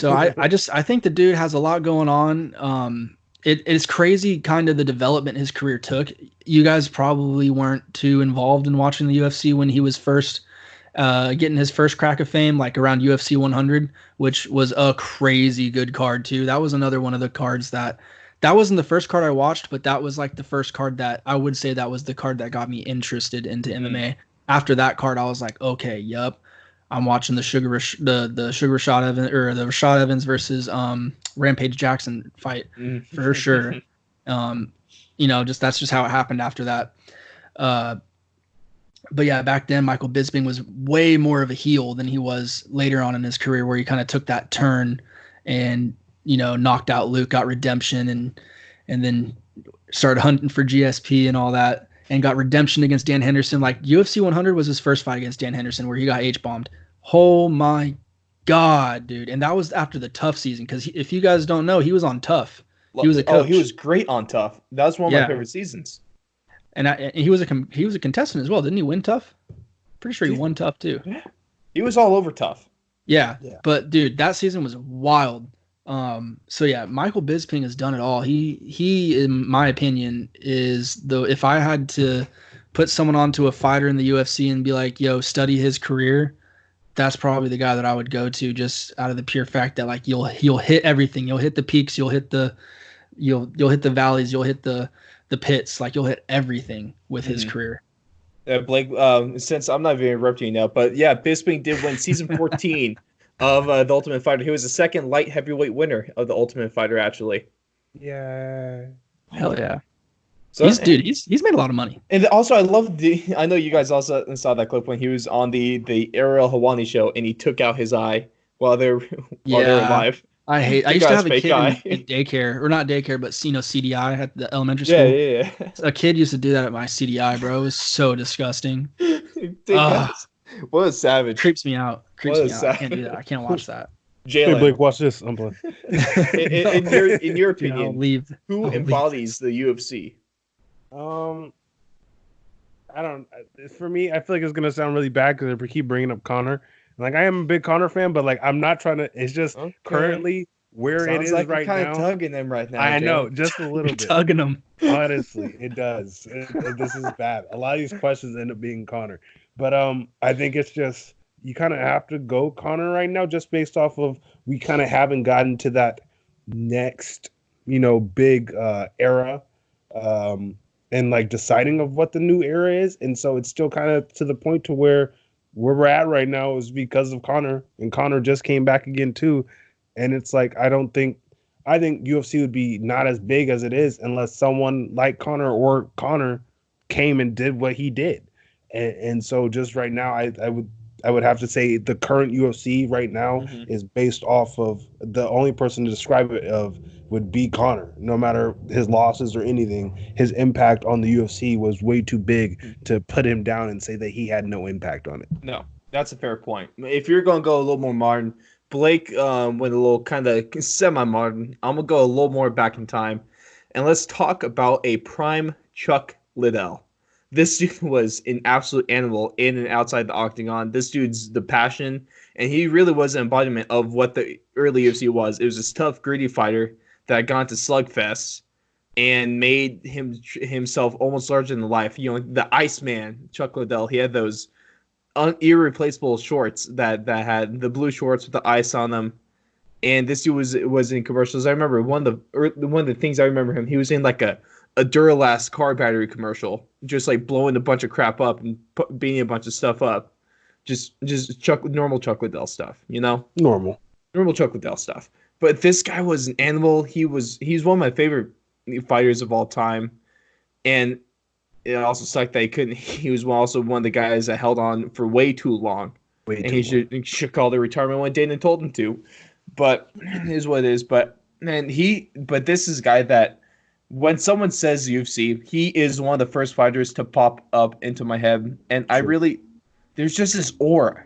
I think the dude has a lot going on. It's crazy kind of the development his career took. You guys probably weren't too involved in watching the UFC when he was first getting his first crack of fame, like around UFC 100, which was a crazy good card too. That was another one of the cards that wasn't the first card I watched, but that was like the first card that I would say that was the card that got me interested into MMA. After that card, I was like, okay, yup. I'm watching the the Sugar Rashad Evans, or the Rashad Evans versus Rampage Jackson fight for sure. Just that's just how it happened after that. But yeah, back then Michael Bisping was way more of a heel than he was later on in his career, where he kind of took that turn and knocked out Luke, got redemption, and then started hunting for GSP and all that, and got redemption against Dan Henderson. Like UFC 100 was his first fight against Dan Henderson, where he got H-bombed. Oh my God, dude! And that was after the Tough season, because if you guys don't know, he was on Tough. He was a coach. Oh, he was great on Tough. That was one of my favorite seasons. And he was a contestant as well, didn't he? Win Tough? Pretty sure he won Tough too. Yeah, he was all over Tough. Yeah. But dude, that season was wild. So yeah, Michael Bisping has done it all. He, in my opinion, is if I had to put someone onto a fighter in the UFC and be like, yo, study his career, that's probably the guy that I would go to, just out of the pure fact that like you'll hit everything. You'll hit the peaks, you'll hit the valleys, you'll hit the pits, like you'll hit everything with his career. Blake, since I'm not even interrupting you now, but yeah, Bisping did win season 14 of The Ultimate Fighter. He was the second light heavyweight winner of The Ultimate Fighter, actually. Yeah. Hell yeah. So, he's made a lot of money. And also, I know you guys also saw that clip when he was on the Ariel Helwani show and he took out his eye while they're alive. I used to have a kid in daycare, or not daycare, but CDI at the elementary school. Yeah. A kid used to do that at my CDI, bro. It was so disgusting. What a savage! Creeps me out. I can't do that. I can't watch that. Hey, Blake, watch this. I'm playing. in your opinion, dude, who embodies the UFC? I don't. For me, I feel like it's gonna sound really bad because if we keep bringing up Conor, like I am a big Conor fan, but like I'm not trying to. It's just currently where Sounds it is like right you're now. Tugging them right now. I know, just a little bit. Tugging them. Honestly, it does. This is bad. A lot of these questions end up being Conor, but I think it's just you kind of have to go Conor right now, just based off of we kind of haven't gotten to that next, big era. And like deciding of what the new era is. And so it's still kind of to the point to where we're at right now is because of Conor, and Conor just came back again too. And it's like, I think UFC would be not as big as it is unless someone like Conor or Conor came and did what he did. And so just right now, I would have to say the current UFC right now is based off of the only person to describe it of would be Conor. No matter his losses or anything, his impact on the UFC was way too big to put him down and say that he had no impact on it. No, that's a fair point. If you're going to go a little more modern, Blake went a little kind of semi-modern. I'm going to go a little more back in time. and let's talk about a prime Chuck Liddell. This dude was an absolute animal in and outside the octagon. This dude's the passion, and he really was an embodiment of what the early UFC was. It was this tough, gritty fighter that got into slugfests and made himself almost larger than life. You know, the Iceman, Chuck Liddell. He had those irreplaceable shorts that had the blue shorts with the ice on them. And this dude was in commercials. I remember one of the things I remember him. He was in like a Duralast car battery commercial, just like blowing a bunch of crap up and beating a bunch of stuff up. Just normal Chuck Liddell stuff, you know? Normal Chuck Liddell stuff. But this guy was an animal. He's one of my favorite fighters of all time, and it also sucked that he couldn't. He was also one of the guys that held on for way too long, he should call the retirement when Dana told him to. But it is what it is. But this is a guy that when someone says UFC, he is one of the first fighters to pop up into my head, and there's just this aura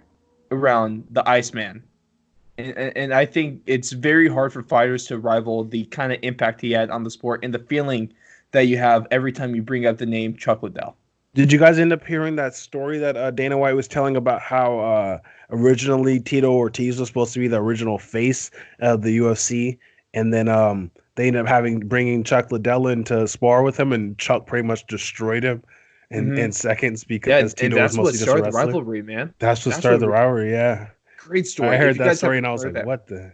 around the Iceman. And I think it's very hard for fighters to rival the kind of impact he had on the sport and the feeling that you have every time you bring up the name Chuck Liddell. Did you guys end up hearing that story that Dana White was telling about how originally Tito Ortiz was supposed to be the original face of the UFC, and then they ended up bringing Chuck Liddell in to spar with him, and Chuck pretty much destroyed him in seconds because Tito was mostly just a wrestler. That's what started the rivalry, man. That's what started the rivalry, yeah. Great story. I heard that story and I was like, what the?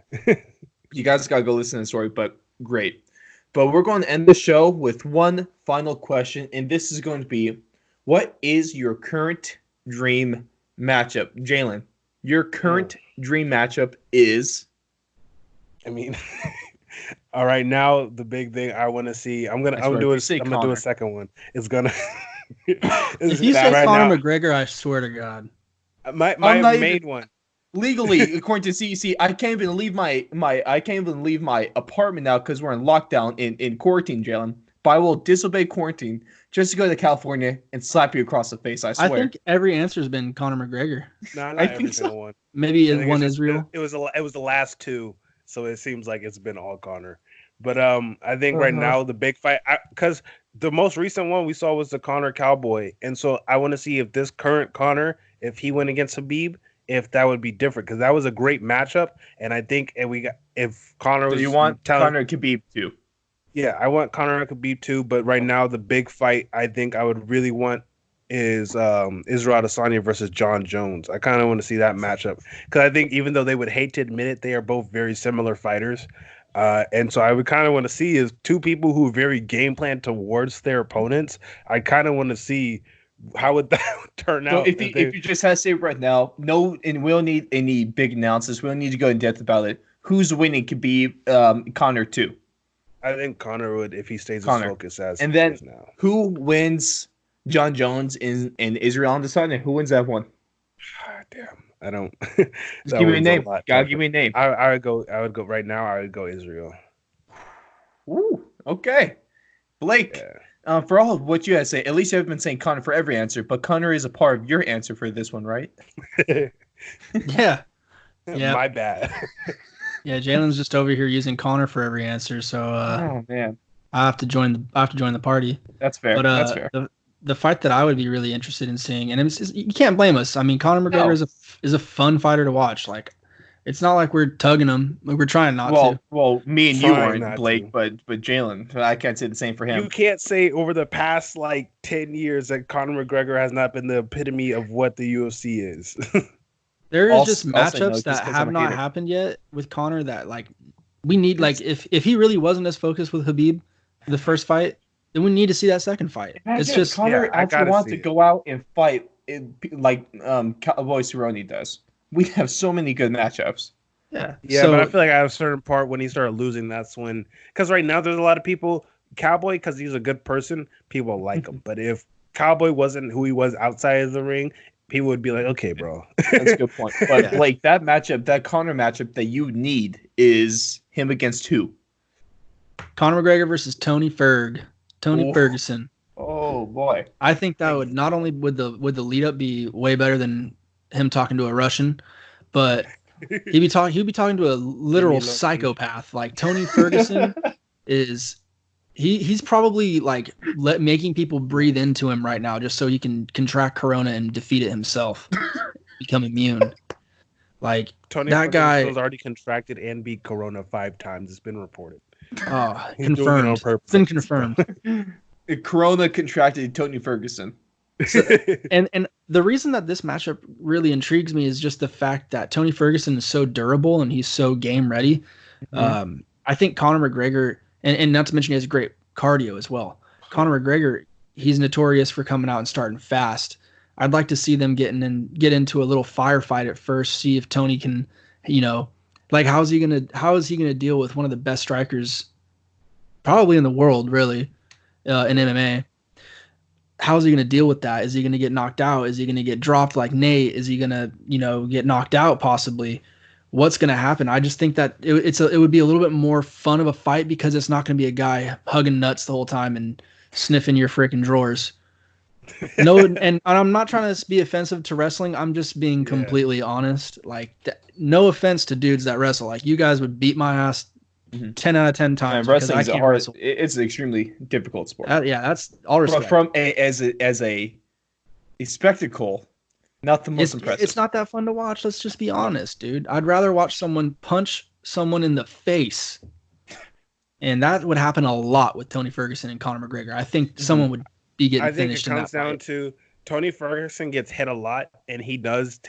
You guys got to go listen to the story, but great. But we're going to end the show with one final question, and this is going to be, what is your current dream matchup? Jalen, your current dream matchup is? I mean, all right, now the big thing I want to see, I'm gonna do a second one. It's gonna if you say Conor McGregor, I swear to God. My main one. Legally, according to CEC, I can't even leave my apartment now because we're in lockdown in quarantine, Jalen. But I will disobey quarantine just to go to California and slap you across the face. I swear. I think every answer has been Conor McGregor. No, not every single one. Maybe one Israel. It was the last two, so it seems like it's been all Conor. But I think right now the big fight, because the most recent one we saw was the Conor Cowboy, and so I want to see if this current Conor, if he went against Khabib, if that would be different, because that was a great matchup, and I think if Conor was, you want Conor Khabib too? Yeah, I want Conor Khabib too, but right now the big fight I think I would really want is Israel Adesanya versus John Jones. I kind of want to see that matchup because I think even though they would hate to admit it, they are both very similar fighters. And so I would kind of want to see is two people who very game plan towards their opponents. I kind of want to see how would that turn out. So if you just had to say right now, and we don't need any big announcements. We don't need to go in depth about it. Who's winning could be Conor too. I think Conor would if he stays as focused as and then now. Who wins John Jones in Israel on the side, and who wins that one? Damn, I don't. Just give me a name. Gotta give me a name. I would go right now. I would go Israel. Ooh, okay, Blake. Yeah. For all of what you had to say, at least you haven't been saying Conor for every answer, but Conor is a part of your answer for this one, right? Yeah. My bad. Yeah, Jalen's just over here using Conor for every answer, so oh man, I have to join the party. That's fair. But, that's fair. The fight that I would be really interested in seeing, and you can't blame us. I mean, Conor McGregor is a fun fighter to watch. Like, it's not like we're tugging him. We're trying not to. Well, me and you aren't, Blake, but Jalen, I can't say the same for him. You can't say over the past 10 years that Conor McGregor has not been the epitome of what the UFC is. There is just matchups that have not happened yet with Conor that we need. If he really wasn't as focused with Khabib, the first fight, then we need to see that second fight. It's just Conor actually wants to go out and fight like Cowboy Cerrone does. We have so many good matchups. Yeah. But I feel like at a certain part when he started losing, that's when. Because right now there's a lot of people. Cowboy, because he's a good person, people like him. But if Cowboy wasn't who he was outside of the ring, people would be like, okay, bro. That's a good point. But Blake, that Conor matchup that you need is him against who? Conor McGregor versus Tony Ferguson. Oh boy. I think that would not only would the lead up be way better than him talking to a Russian, but he'd be talking to a literal psychopath. Like Tony Ferguson is He's probably like making people breathe into him right now just so he can contract corona and defeat it himself, become immune. Like Tony that guy. has already contracted and beat corona 5 times. It's been reported. He's doing it on Confirmed. purpose. It's been confirmed. Corona contracted Tony Ferguson. So, and the reason that this matchup really intrigues me is just the fact that Tony Ferguson is so durable and he's so game ready. Mm-hmm. I think Conor McGregor, and not to mention he has great cardio as well. Conor McGregor, he's notorious for coming out and starting fast. I'd like to see them get into a little firefight at first, see if Tony can, like how is he gonna deal with one of the best strikers probably in the world, really, in MMA. How is he going to deal with that? Is he going to get knocked out? Is he going to get dropped like Nate? Is he going to, get knocked out possibly? What's going to happen? I just think that it would be a little bit more fun of a fight because it's not going to be a guy hugging nuts the whole time and sniffing your freaking drawers. No, and I'm not trying to be offensive to wrestling. I'm just being completely honest. Like, no offense to dudes that wrestle. Like, you guys would beat my ass 10 out of 10 times. Wrestling is it's an extremely difficult sport. That's all respect. From as a spectacle, not the most impressive. It's not that fun to watch. Let's just be honest, dude. I'd rather watch someone punch someone in the face. And that would happen a lot with Tony Ferguson and Conor McGregor. I think someone would be getting finished in that fight. I think it comes down to Tony Ferguson gets hit a lot, and he does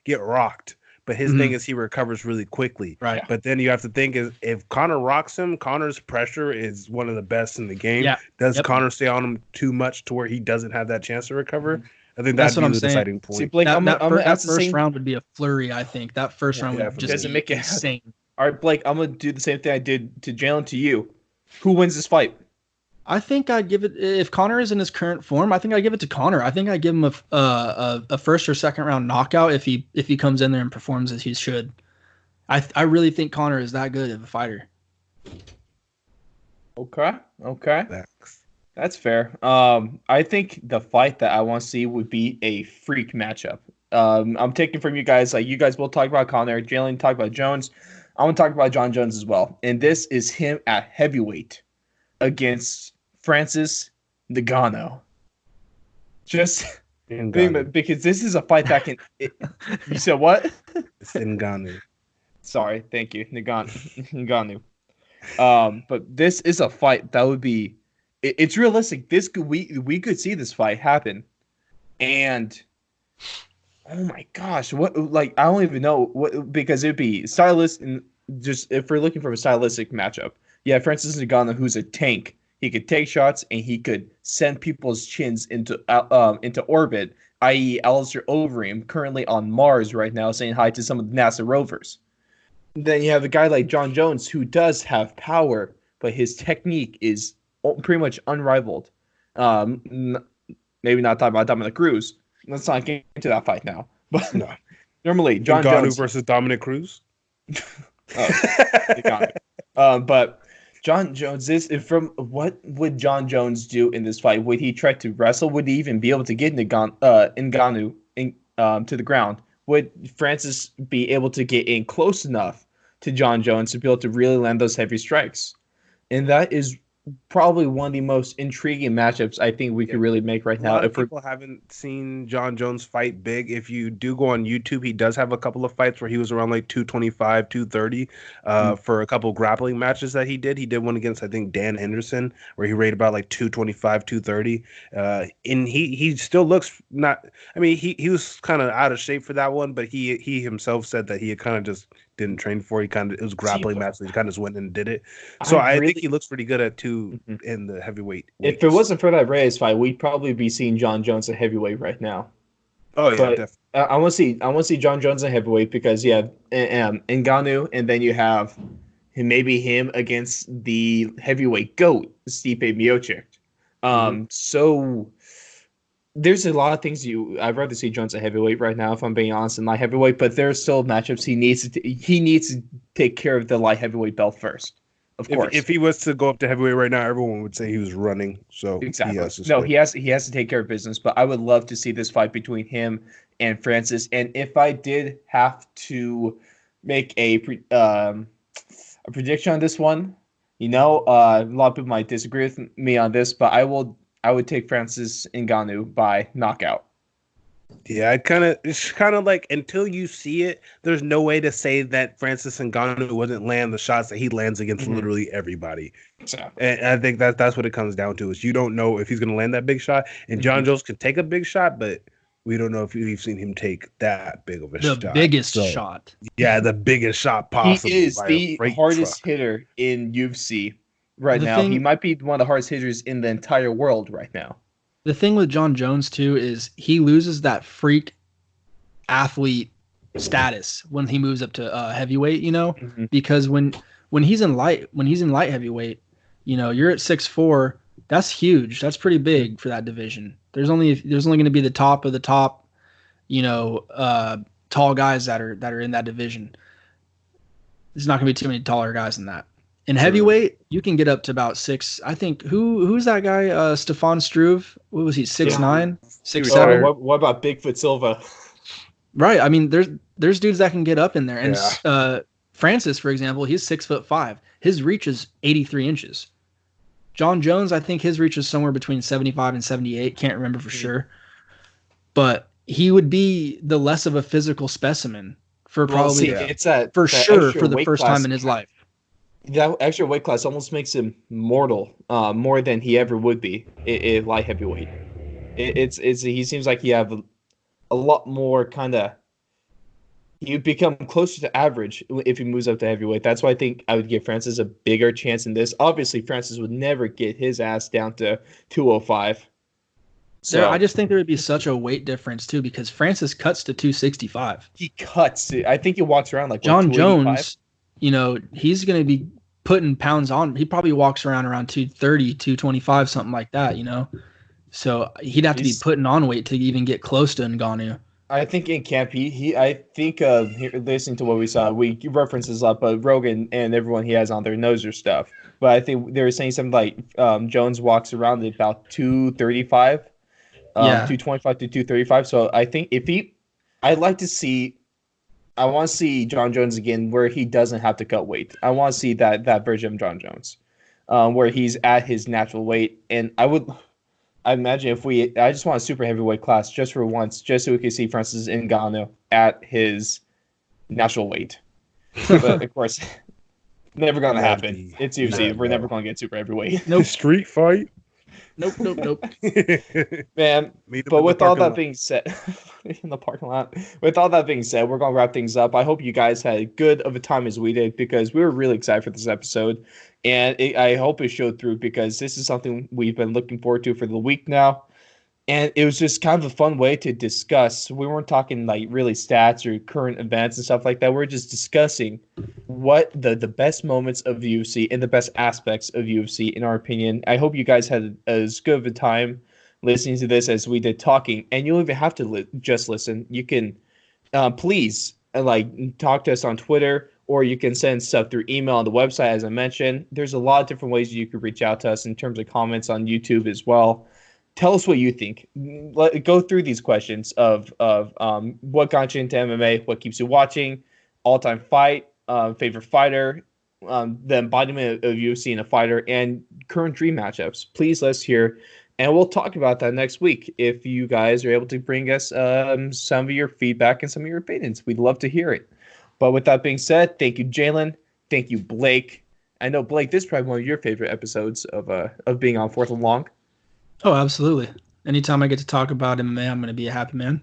get rocked. But his thing is he recovers really quickly. Right. But then you have to think is if Conor rocks him, Conor's pressure is one of the best in the game. Yeah. Does Conor stay on him too much to where he doesn't have that chance to recover? I think that's that'd be the deciding point. See, Blake, that first round would be a flurry, I think. That first round would just be insane. All right, Blake, I'm going to do the same thing I did to Jalen to you. Who wins this fight? I think I'd give it, if Conor is in his current form, I think I'd give it to Conor. I think I'd give him a first or second round knockout if he comes in there and performs as he should. I really think Conor is that good of a fighter. Okay. That's fair. I think the fight that I want to see would be a freak matchup. I'm taking from you guys, like you guys will talk about Conor, Jalen talk about Jones. I want to talk about John Jones as well. And this is him at heavyweight against Francis Ngannou. Just because this is a fight that can. You said what? It's Ngannou. Sorry, thank you, Ngannou. But this is a fight that would be. It's realistic. We could see this fight happen, and oh my gosh, what like I don't even know what because it'd be stylistic. And just if we're looking for a stylistic matchup, yeah, Francis Ngannou, who's a tank. He could take shots and he could send people's chins into orbit, i.e. Alistair Overeem, currently on Mars right now, saying hi to some of the NASA rovers. Then you have a guy like John Jones who does have power, but his technique is pretty much unrivaled. Maybe not talking about Dominic Cruz. Let's not get into that fight now. But no. Normally, John Jones versus Dominic Cruz. But John Jones what would John Jones do in this fight? Would he try to wrestle? Would he even be able to get Ngannou to the ground? Would Francis be able to get in close enough to John Jones to be able to really land those heavy strikes? And that is probably one of the most intriguing matchups I think we could really make right now. If people haven't seen John Jones fight big, if you do go on YouTube, he does have a couple of fights where he was around like 225, 230 for a couple grappling matches that he did. He did one against, I think, Dan Henderson, where he rated about like 225, 230. And he still looks not, I mean, he was kind of out of shape for that one, but he himself said that he had kind of just didn't train for it. It was grappling match, so he kind of just went and did it. So I think he looks pretty good at two in the heavyweight weights. If it wasn't for that Reyes fight, we'd probably be seeing John Jones at heavyweight right now. Oh yeah, but definitely. I want to see John Jones at heavyweight because Ngannou, and then you have him against the heavyweight GOAT Stipe Miocic. So there's a lot of things I'd rather see Jones at heavyweight right now, if I'm being honest, in light heavyweight. But there's still matchups he needs to take care of the light heavyweight belt first. Of course, if he was to go up to heavyweight right now, everyone would say he was running. So exactly, he has to take care of business. But I would love to see this fight between him and Francis. And if I did have to make a prediction on this one, A lot of people might disagree with me on this, but I would take Francis Ngannou by knockout. Yeah, it's kind of like until you see it, there's no way to say that Francis Ngannou wouldn't land the shots that he lands against literally everybody. Exactly. And I think that's what it comes down to is you don't know if he's going to land that big shot. And John Jones can take a big shot, but we don't know if we've seen him take that big of a shot. The biggest shot. Yeah, the biggest shot possible. He is the hardest hitter in UFC right now. He might be one of the hardest hitters in the entire world right now. The thing with John Jones too is he loses that freak athlete status when he moves up to heavyweight, because when he's in light heavyweight, you're at 6'4", that's huge. That's pretty big for that division. There's only going to be the top of the top, tall guys that are in that division. There's not going to be too many taller guys than that. In heavyweight, you can get up to about 6. I think who's that guy? Stefan Struve. What was he? 6'9", 6'7"? What about Bigfoot Silva? Right. I mean, there's dudes that can get up in there. And Francis, for example, he's 6'5". His reach is 83 inches. John Jones, I think his reach is somewhere between 75 and 78. Can't remember for sure. But he would be the less of a physical specimen for probably for the first time in his life. That extra weight class almost makes him mortal, more than he ever would be in light heavyweight. He seems like he have a lot more kind of. You'd become closer to average if he moves up to heavyweight. That's why I think I would give Francis a bigger chance in this. Obviously, Francis would never get his ass down to 205. So I just think there would be such a weight difference too because Francis cuts to 265. He cuts. I think he walks around like John Jones. He's going to be putting pounds on. He probably walks around 230, 225, something like that, So he'd have to be putting on weight to even get close to Ngannou. I think in camp, listening to what we saw, we references a lot, but Rogan and everyone he has on there knows their stuff. But I think they were saying something like Jones walks around at about 235, 225 to 235. So I think I want to see John Jones again where he doesn't have to cut weight. I want to see that version of John Jones where he's at his natural weight. And I imagine I just want a super heavyweight class just for once, just so we can see Francis Ngannou at his natural weight. But of course, never going to happen. It's UFC. We're never going to get super heavyweight. No street fight. Nope. Man, but with all that being said, in the parking lot, with all that being said, we're going to wrap things up. I hope you guys had as good of a time as we did because we were really excited for this episode. And I hope it showed through because this is something we've been looking forward to for the week now. And it was just kind of a fun way to discuss. We weren't talking like really stats or current events and stuff like that. We're just discussing what the best moments of the UFC and the best aspects of UFC, in our opinion. I hope you guys had as good of a time listening to this as we did talking. And you don't even have to just listen. You can please talk to us on Twitter, or you can send stuff through email on the website, as I mentioned. There's a lot of different ways you could reach out to us in terms of comments on YouTube as well. Tell us what you think. Go through these questions of what got you into MMA, what keeps you watching, all-time fight, favorite fighter, the embodiment of UFC in a fighter, and current dream matchups. Please let us hear, and we'll talk about that next week if you guys are able to bring us some of your feedback and some of your opinions. We'd love to hear it. But with that being said, thank you, Jalen. Thank you, Blake. I know, Blake, this is probably one of your favorite episodes of being on Fourth and Long. Oh, absolutely. Anytime I get to talk about MMA, I'm going to be a happy man.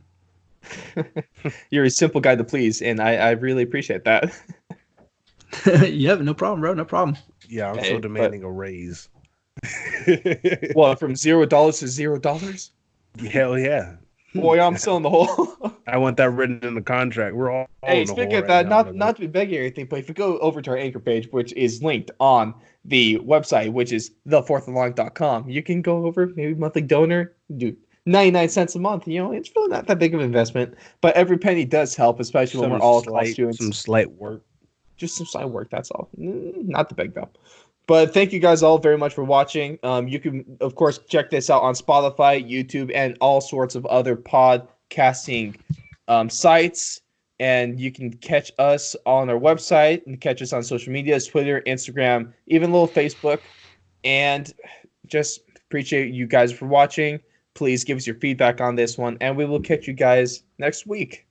You're a simple guy to please, and I really appreciate that. Yep, no problem, bro. No problem. Yeah, I'm so demanding a raise. Well, from $0 to $0? Hell yeah. Boy, I'm still in the hole. I want that written in the contract. We're all Hey, speaking of that, not to be begging or anything, but if you go over to our anchor page, which is linked on the website, which is thefourthandlong.com, you can go over, maybe monthly donor, do 99 cents a month. It's really not that big of an investment, but every penny does help, especially when we're all college students. Some slight work. Just some slight work, that's all. Not the big though. But thank you guys all very much for watching. You can, of course, check this out on Spotify, YouTube, and all sorts of other podcasting sites. And you can catch us on our website and catch us on social media, Twitter, Instagram, even a little Facebook. And just appreciate you guys for watching. Please give us your feedback on this one, and we will catch you guys next week.